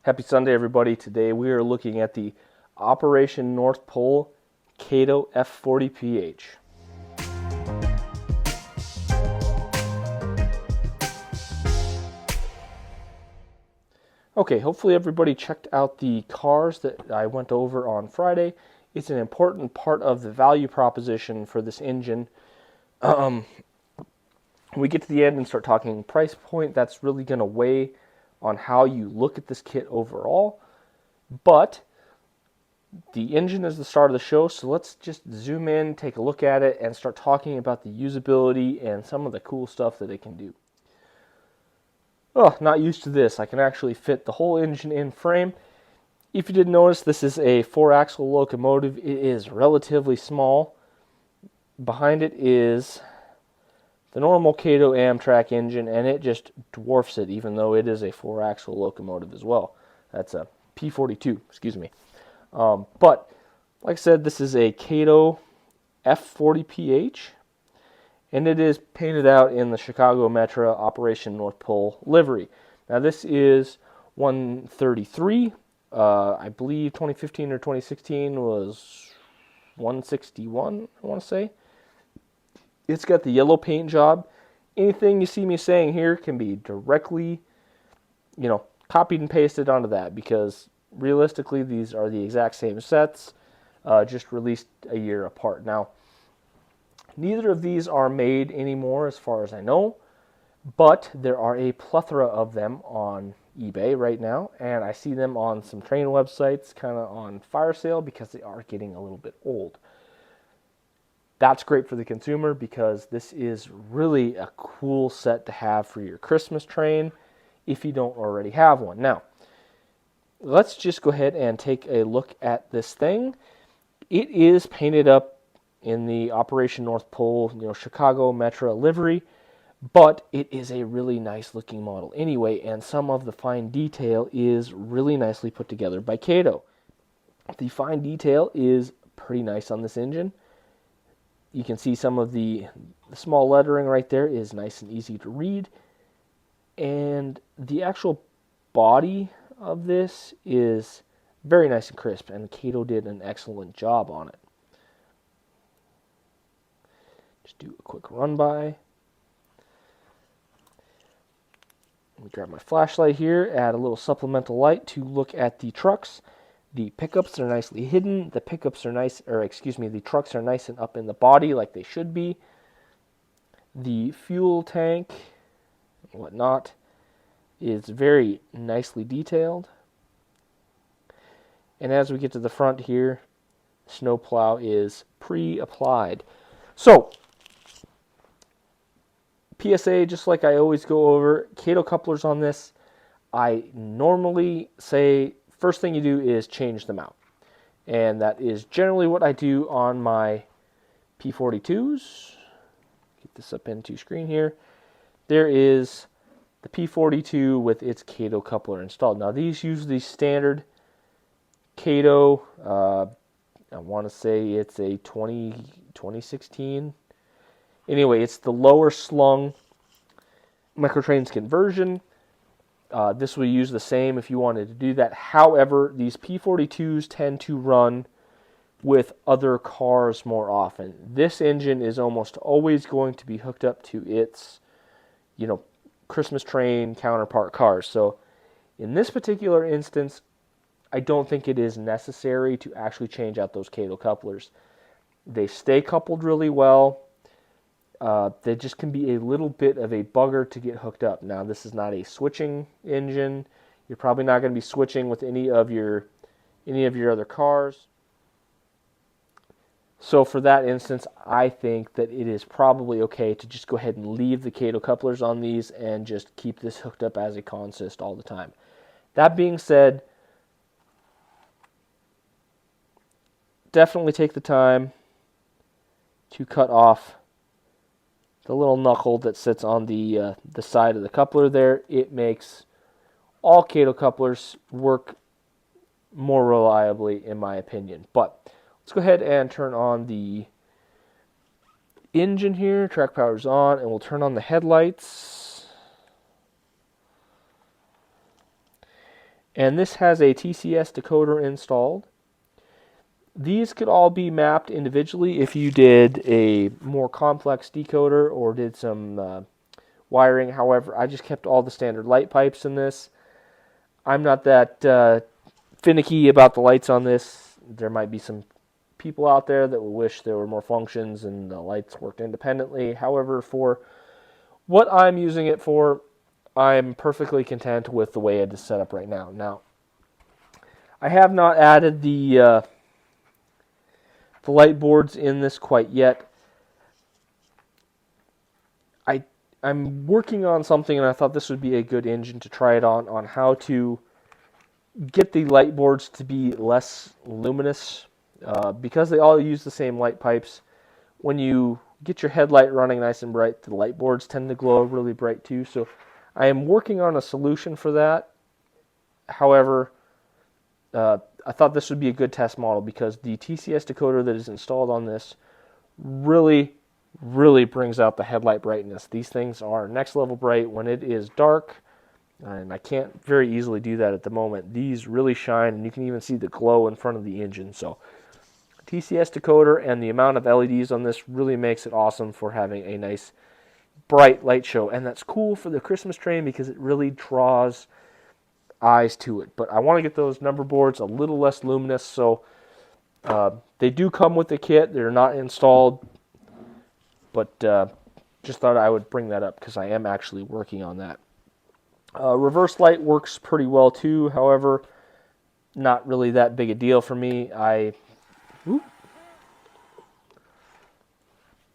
Happy Sunday, everybody. Today we are looking at the Operation North Pole Kato F40ph. Okay, hopefully everybody checked out the cars that I went over on Friday. It's an important part of the value proposition for this engine. When we get to the end and start talking price point, that's really going to weigh on how you look at this kit overall. But the engine is the start of the show, so let's just zoom in, take a look at it, and start talking about the usability and some of the cool stuff that it can do. Oh, not used to this. I can actually fit the whole engine in frame. If you didn't notice, this is a 4-axle locomotive. It is relatively small. Behind it is the normal Kato Amtrak engine, and it just dwarfs it, even though it is a 4-axle locomotive as well. That's a P42, excuse me. But, like I said, this is a Kato F40ph, and it is painted out in the Chicago Metro Operation North Pole livery. Now, this is 133. I believe 2015 or 2016 was 161, I want to say. It's got the yellow paint job. Anything you see me saying here can be directly, copied and pasted onto that, because realistically, these are the exact same sets, just released a year apart. Now, neither of these are made anymore as far as I know, but there are a plethora of them on eBay right now, and I see them on some train websites kind of on fire sale because they are getting a little bit old. That's great for the consumer because this is really a cool set to have for your Christmas train if you don't already have one. Now, let's just go ahead and take a look at this thing. It is painted up in the Operation North Pole, Chicago Metro livery, but it is a really nice looking model anyway, and some of the fine detail is really nicely put together by Kato. The fine detail is pretty nice on this engine. You can see some of the small lettering right there is nice and easy to read, and the actual body of this is very nice and crisp, and Kato did an excellent job on it. Just do a quick run by. Let me grab my flashlight here, add a little supplemental light to look at the trucks. The pickups are nicely hidden. The trucks are nice and up in the body like they should be. The fuel tank and whatnot is very nicely detailed. And as we get to the front here, snowplow is pre-applied. So, PSA, just like I always go over, Kato couplers on this, I normally say first thing you do is change them out. And that is generally what I do on my P42s. Get this up into screen here. There is the P42 with its Kato coupler installed. Now, these use the standard Kato, I want to say it's a 2016. Anyway, it's the lower slung microtrain conversion. This will use the same if you wanted to do that. However, these P42s tend to run with other cars more often. This engine is almost always going to be hooked up to its, Christmas train counterpart cars. So in this particular instance, I don't think it is necessary to actually change out those Kato couplers. They stay coupled really well. They just can be a little bit of a bugger to get hooked up. Now, this is not a switching engine. You're probably not going to be switching with any of your other cars. So for that instance, I think that it is probably okay to just go ahead and leave the Kato couplers on these and just keep this hooked up as a consist all the time. That being said, definitely take the time to cut off the little knuckle that sits on the side of the coupler there. It makes all Kato couplers work more reliably, in my opinion. But let's go ahead and turn on the engine here. Track power's on, and we'll turn on the headlights. And this has a TCS decoder installed. These could all be mapped individually if you did a more complex decoder or did some wiring. However, I just kept all the standard light pipes in this. I'm not that finicky about the lights on this. There might be some people out there that would wish there were more functions and the lights worked independently. However, for what I'm using it for, I'm perfectly content with the way it is set up right now. Now, I have not added the light boards in this quite yet. I'm working on something, and I thought this would be a good engine to try it on how to get the light boards to be less luminous. Because they all use the same light pipes, when you get your headlight running nice and bright, the light boards tend to glow really bright too. So I am working on a solution for that. However, I thought this would be a good test model because the TCS decoder that is installed on this really brings out the headlight brightness. These things are next level bright when it is dark, and I can't very easily do that at the moment. These really shine, and you can even see the glow in front of the engine. So TCS decoder and the amount of LEDs on this really makes it awesome for having a nice bright light show. And that's cool for the Christmas train because it really draws eyes to it. But I want to get those number boards a little less luminous, so they do come with the kit. They're not installed, but just thought I would bring that up because I am actually working on that. Reverse light works pretty well too. However, not really that big a deal for me. I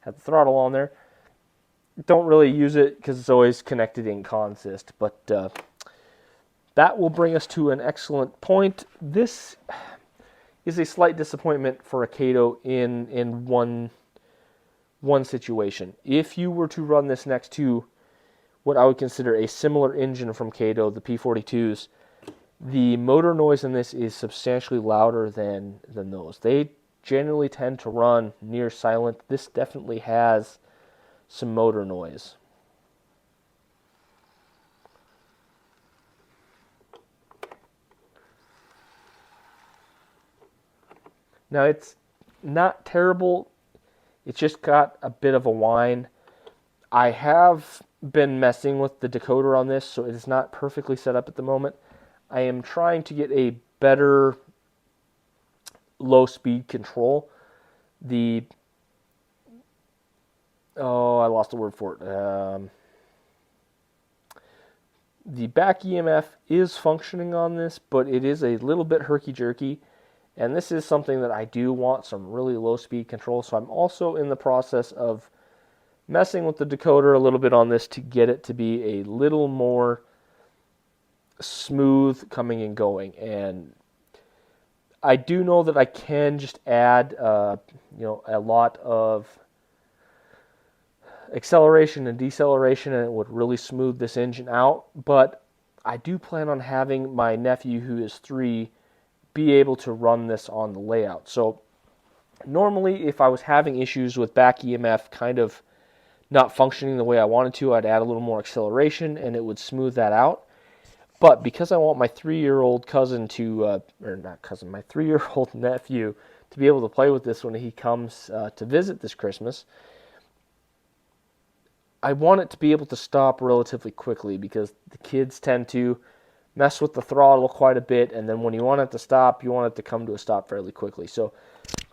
had the throttle on there. Don't really use it because it's always connected in consist, but that will bring us to an excellent point. This is a slight disappointment for a Kato in one situation. If you were to run this next to what I would consider a similar engine from Kato, the P42s, the motor noise in this is substantially louder than those. They generally tend to run near silent. This definitely has some motor noise. Now, it's not terrible. It's just got a bit of a whine. I have been messing with the decoder on this, so it is not perfectly set up at the moment. I am trying to get a better low-speed control. I lost the word for it. The back EMF is functioning on this, but it is a little bit herky-jerky. And this is something that I do want some really low-speed control. So I'm also in the process of messing with the decoder a little bit on this to get it to be a little more smooth coming and going. And I do know that I can just add a lot of acceleration and deceleration, and it would really smooth this engine out. But I do plan on having my nephew, who is 3, be able to run this on the layout. So normally, if I was having issues with back EMF kind of not functioning the way I wanted to, I'd add a little more acceleration and it would smooth that out. But because I want my 3-year-old cousin to, my 3-year-old nephew to be able to play with this when he comes to visit this Christmas, I want it to be able to stop relatively quickly because the kids tend to mess with the throttle quite a bit, and then when you want it to stop, you want it to come to a stop fairly quickly. So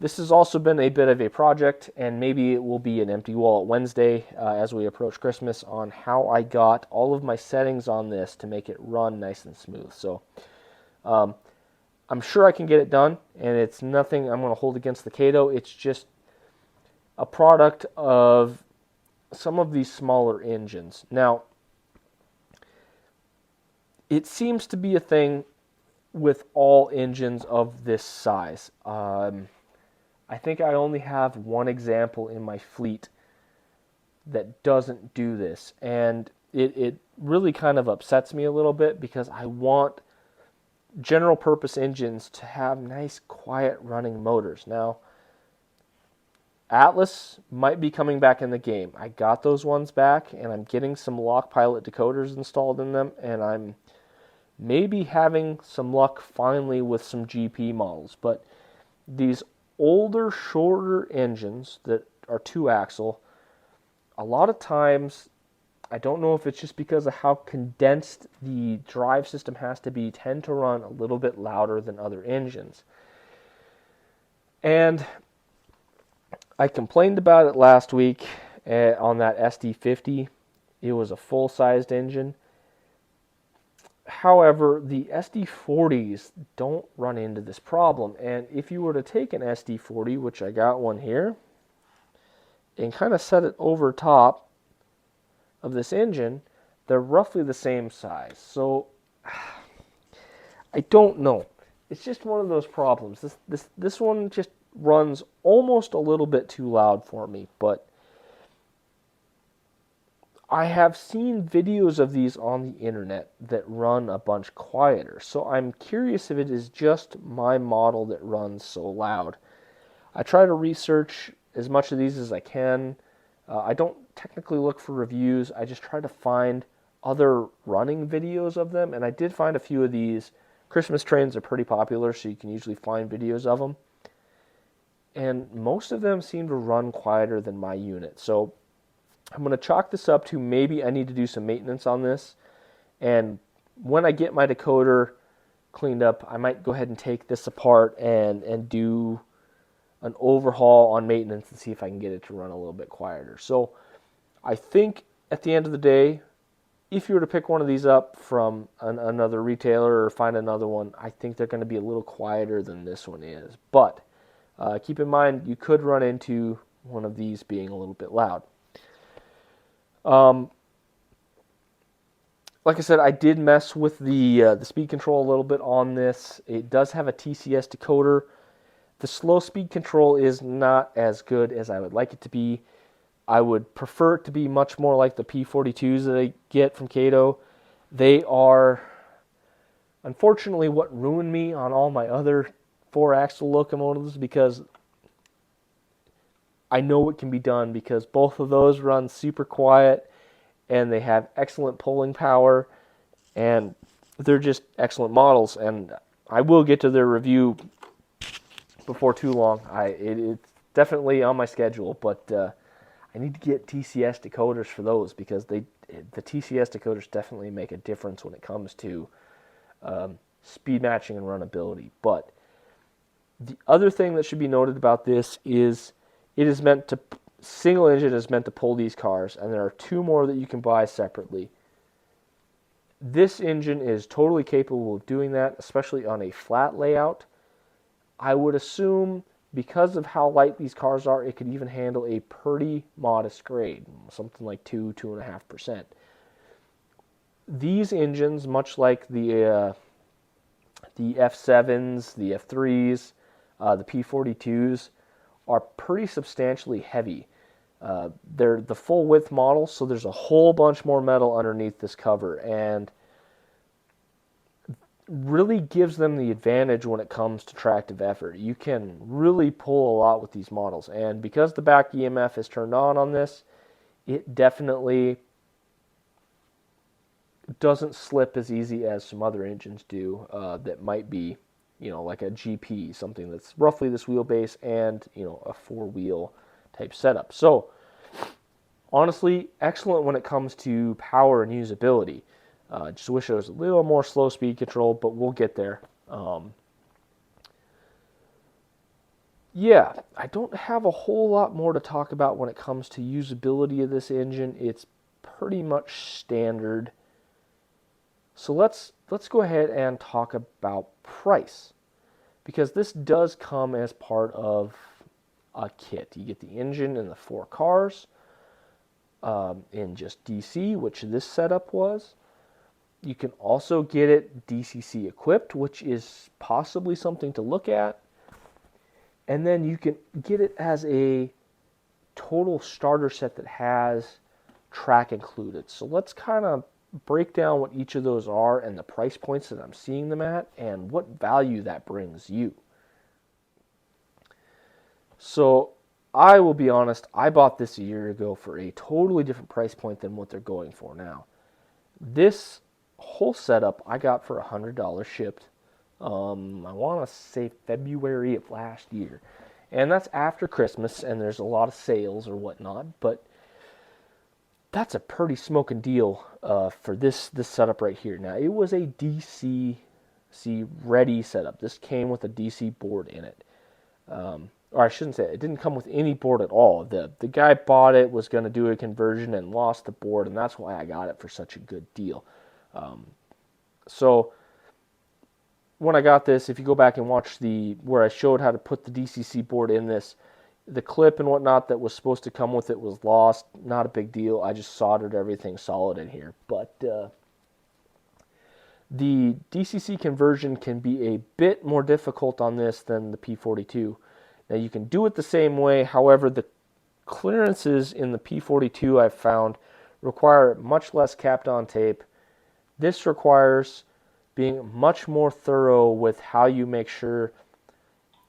this has also been a bit of a project, and maybe it will be an empty wallet Wednesday as we approach Christmas on how I got all of my settings on this to make it run nice and smooth. So I'm sure I can get it done, and it's nothing I'm going to hold against the Kato. It's just a product of some of these smaller engines. Now, it seems to be a thing with all engines of this size. I think I only have one example in my fleet that doesn't do this, and it really kind of upsets me a little bit because I want general purpose engines to have nice, quiet running motors. Now, Atlas might be coming back in the game. I got those ones back, and I'm getting some Lock Pilot decoders installed in them, and I'm maybe having some luck finally with some GP models. But these older, shorter engines that are 2-axle, a lot of times, I don't know if it's just because of how condensed the drive system has to be, tend to run a little bit louder than other engines. And I complained about it last week on that SD50. It was a full-sized engine. However, the SD40s don't run into this problem. And if you were to take an SD40, which I got one here, and kind of set it over top of this engine, they're roughly the same size. So I don't know. It's just one of those problems. This one just runs almost a little bit too loud for me, but I have seen videos of these on the internet that run a bunch quieter. So I'm curious if it is just my model that runs so loud. I try to research as much of these as I can. I don't technically look for reviews. I just try to find other running videos of them, and I did find a few of these. Christmas trains are pretty popular, so you can usually find videos of them. And most of them seem to run quieter than my unit. So I'm going to chalk this up to maybe I need to do some maintenance on this. And when I get my decoder cleaned up, I might go ahead and take this apart and do an overhaul on maintenance and see if I can get it to run a little bit quieter. So I think at the end of the day, if you were to pick one of these up from another retailer or find another one, I think they're going to be a little quieter than this one is. But keep in mind, you could run into one of these being a little bit loud. Like I said, I did mess with the speed control a little bit on this. It does have a TCS decoder. The slow speed control is not as good as I would like it to be. I would prefer it to be much more like the P42s that I get from Kato. They are, unfortunately, what ruined me on all my other 4-axle locomotives, because I know it can be done, because both of those run super quiet and they have excellent pulling power and they're just excellent models. And I will get to their review before too long. It's definitely on my schedule, but I need to get TCS decoders for those, because the TCS decoders definitely make a difference when it comes to speed matching and runnability. But the other thing that should be noted about this is single engine is meant to pull these cars, and there are 2 more that you can buy separately. This engine is totally capable of doing that, especially on a flat layout. I would assume, because of how light these cars are, it could even handle a pretty modest grade, something like 2.5%. These engines, much like the F7s, the F3s, the P42s, are pretty substantially heavy. They're the full width model, so there's a whole bunch more metal underneath this cover, and really gives them the advantage when it comes to tractive effort. You can really pull a lot with these models, and because the back EMF is turned on this, it definitely doesn't slip as easy as some other engines do that might be, like a GP, something that's roughly this wheelbase and, a 4-wheel type setup. So, honestly, excellent when it comes to power and usability. Just wish there was a little more slow speed control, but we'll get there. Yeah, I don't have a whole lot more to talk about when it comes to usability of this engine. It's pretty much standard. So let's go ahead and talk about price, because this does come as part of a kit. You get the engine and the 4 cars in just DC, which this setup was. You can also get it DCC equipped, which is possibly something to look at. And then you can get it as a total starter set that has track included. So let's kind of break down what each of those are and the price points that I'm seeing them at and what value that brings you. So I will be honest, I bought this a year ago for a totally different price point than what they're going for now. This whole setup I got for $100 shipped. I want to say February of last year. And that's after Christmas, and there's a lot of sales or whatnot, but that's a pretty smoking deal for this setup right here. Now, it was a DC ready setup. This came with a DC board in it. Or I shouldn't say it didn't come with any board at all. The guy bought it, was going to do a conversion, and lost the board, and that's why I got it for such a good deal. So when I got this, if you go back and watch where I showed how to put the DCC board in this, the clip and whatnot that was supposed to come with it was lost. Not a big deal. I just soldered everything solid in here. But the DCC conversion can be a bit more difficult on this than the P42. Now you can do it the same way. However, the clearances in the P42 I've found require much less capped on tape. This requires being much more thorough with how you make sure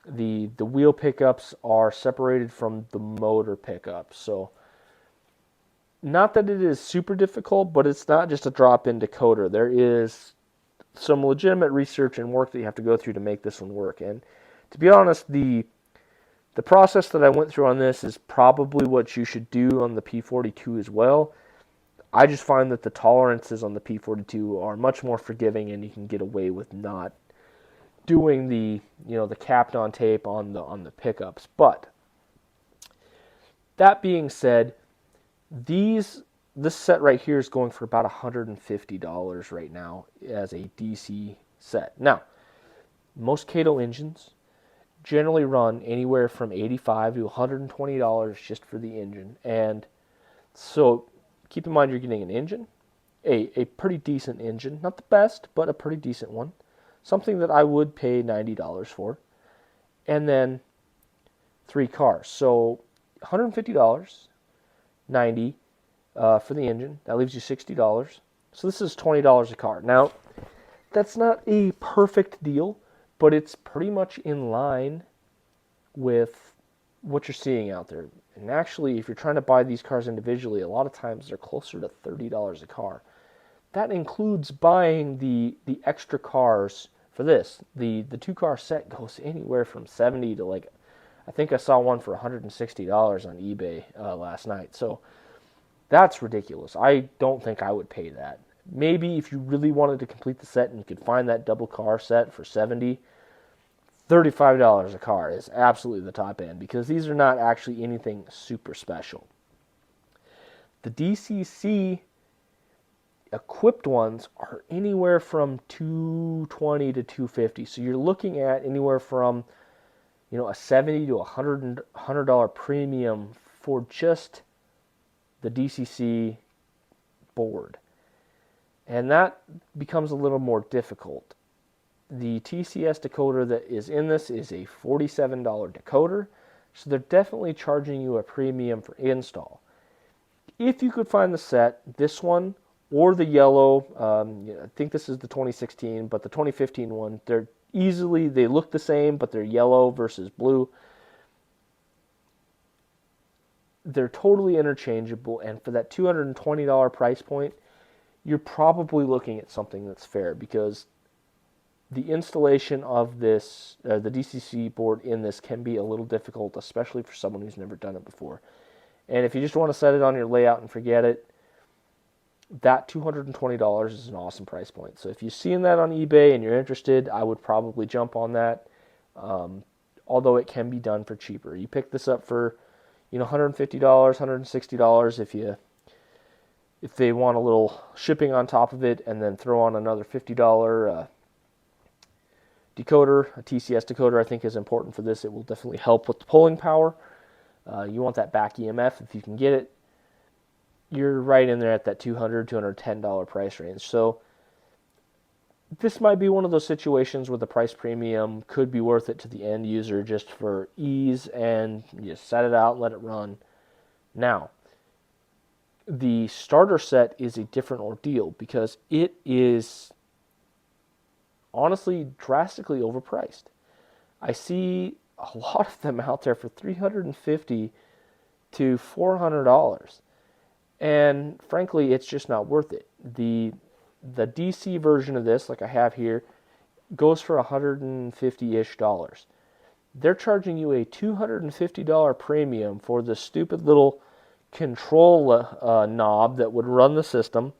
the wheel pickups are separated from the motor pickups. So not that it is super difficult, but it's not just a drop-in decoder. There is some legitimate research and work that you have to go through to make this one work. And to be honest, the process that I went through on this is probably what you should do on the P42 as well. I just find that the tolerances on the P42 are much more forgiving, and you can get away with not doing the capped on tape on the pickups. But that being said, this set right here is going for about $150 right now as a DC set. Now, most Kato engines generally run anywhere from $85 to $120 just for the engine. And so keep in mind you're getting an engine, a pretty decent engine, not the best, but a pretty decent one. Something that I would pay $90 for. And then 3 cars. So $150, $90 for the engine. That leaves you $60. So this is $20 a car. Now, that's not a perfect deal, but it's pretty much in line with what you're seeing out there. And actually, if you're trying to buy these cars individually, a lot of times they're closer to $30 a car. That includes buying the extra cars for this. The 2-car set goes anywhere from $70 to I think I saw one for $160 on eBay last night. So that's ridiculous. I don't think I would pay that. Maybe if you really wanted to complete the set and you could find that double car set for $70, $35 a car is absolutely the top end, because these are not actually anything super special. The DCC equipped ones are anywhere from $220 to $250. So you're looking at anywhere from a $70 to $100 premium for just the DCC board. And that becomes a little more difficult. The TCS decoder that is in this is a $47 decoder, so they're definitely charging you a premium for install. If you could find the set, this one or the yellow, I think this is the 2016, but the 2015 one, they look the same, but they're yellow versus blue. They're totally interchangeable, and for that $220 price point, you're probably looking at something that's fair, because the installation of this, the DCC board in this, can be a little difficult, especially for someone who's never done it before. And if you just want to set it on your layout and forget it, that $220 is an awesome price point. So if you've seen that on eBay and you're interested, I would probably jump on that, although it can be done for cheaper. You pick this up for $150, $160 if they want a little shipping on top of it, and then throw on another $50 decoder. A TCS decoder, I think, is important for this. It will definitely help with the pulling power. You want that back EMF if you can get it. You're right in there at that $200, $210 price range. So this might be one of those situations where the price premium could be worth it to the end user just for ease, and you just set it out and let it run. Now, the starter set is a different ordeal, because it is honestly drastically overpriced. I see a lot of them out there for $350 to $400, and frankly, it's just not worth it. The the DC version of this, like I have here, goes for $150-ish. They're charging you a $250 premium for the stupid little control knob that would run the system,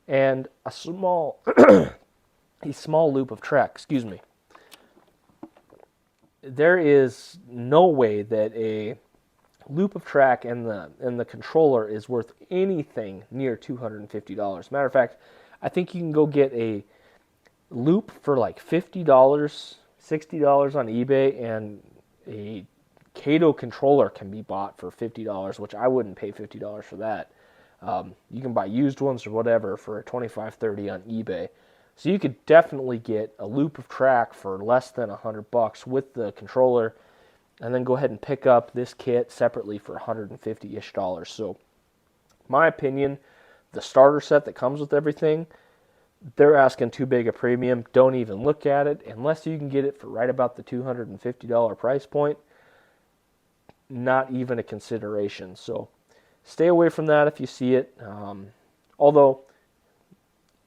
and a small loop of track. Excuse me. There is no way that a loop of track and the controller is worth anything near $250. Matter of fact, I think you can go get a loop for like $50, $60 on eBay, and a Kato controller can be bought for $50, which I wouldn't pay $50 for that. You can buy used ones or whatever for $25, $30 on eBay. So you could definitely get a loop of track for less than $100 with the controller, and then go ahead and pick up this kit separately for $150-ish. So, my opinion, the starter set that comes with everything, they're asking too big a premium. Don't even look at it unless you can get it for right about the $250 price point. Not even a consideration. So, stay away from that if you see it. Although,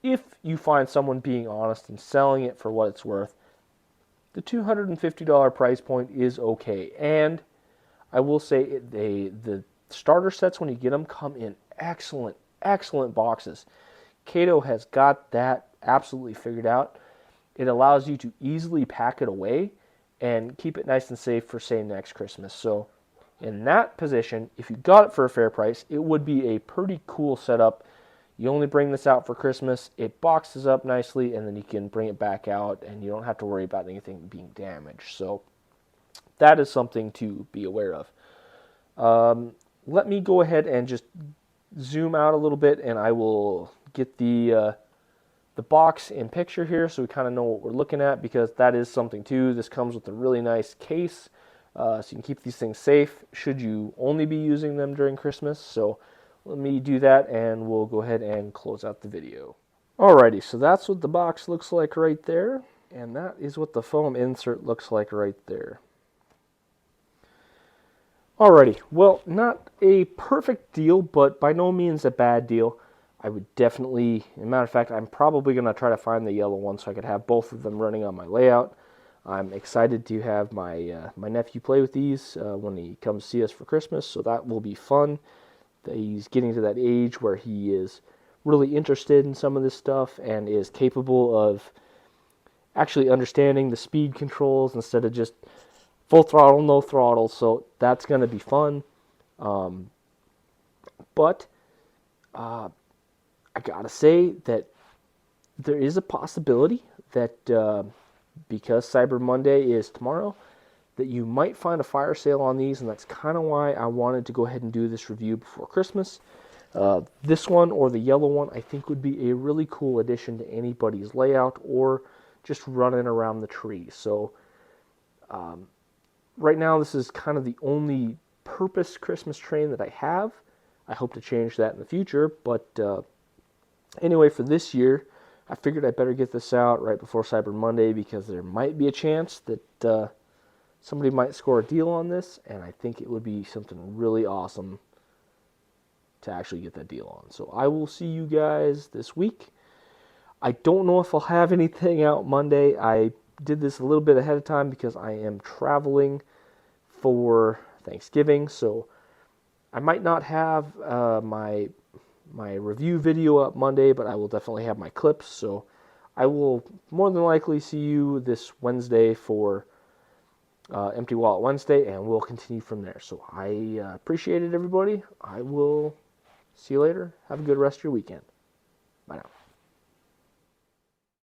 if you find someone being honest and selling it for what it's worth, the $250 price point is okay. And I will say the starter sets, when you get them, come in excellent, excellent boxes. Kato has got that absolutely figured out. It allows you to easily pack it away and keep it nice and safe for, say, next Christmas. So in that position, if you got it for a fair price, it would be a pretty cool setup. You only bring this out for Christmas, it boxes up nicely, and then you can bring it back out, and you don't have to worry about anything being damaged. So that is something to be aware of. Let me go ahead and just zoom out a little bit, and I will get the box in picture here so we kind of know what we're looking at, because that is something too. This comes with a really nice case, so you can keep these things safe should you only be using them during Christmas. So let me do that, and we'll go ahead and close out the video. Alrighty, so that's what the box looks like right there, and that is what the foam insert looks like right there. Alrighty, well, not a perfect deal, but by no means a bad deal. I would definitely, as a matter of fact, I'm probably going to try to find the yellow one so I could have both of them running on my layout. I'm excited to have my nephew play with these when he comes see us for Christmas, so that will be fun. He's getting to that age where he is really interested in some of this stuff and is capable of actually understanding the speed controls instead of just full throttle, no throttle. So that's going to be fun. But I gotta say that there is a possibility that because Cyber Monday is tomorrow, that you might find a fire sale on these, and that's kind of why I wanted to go ahead and do this review before Christmas. This one or the yellow one I think would be a really cool addition to anybody's layout or just running around the tree. So right now this is kind of the only purpose Christmas train that I have. I hope to change that in the future, but anyway, for this year, I figured I better get this out right before Cyber Monday, because there might be a chance that somebody might score a deal on this, and I think it would be something really awesome to actually get that deal on. So I will see you guys this week. I don't know if I'll have anything out Monday. I did this a little bit ahead of time because I am traveling for Thanksgiving, so I might not have my review video up Monday, but I will definitely have my clips. So I will more than likely see you this Wednesday for Empty Wallet Wednesday, and we'll continue from there. So I appreciate it, everybody. I will see you later. Have a good rest of your weekend. Bye now.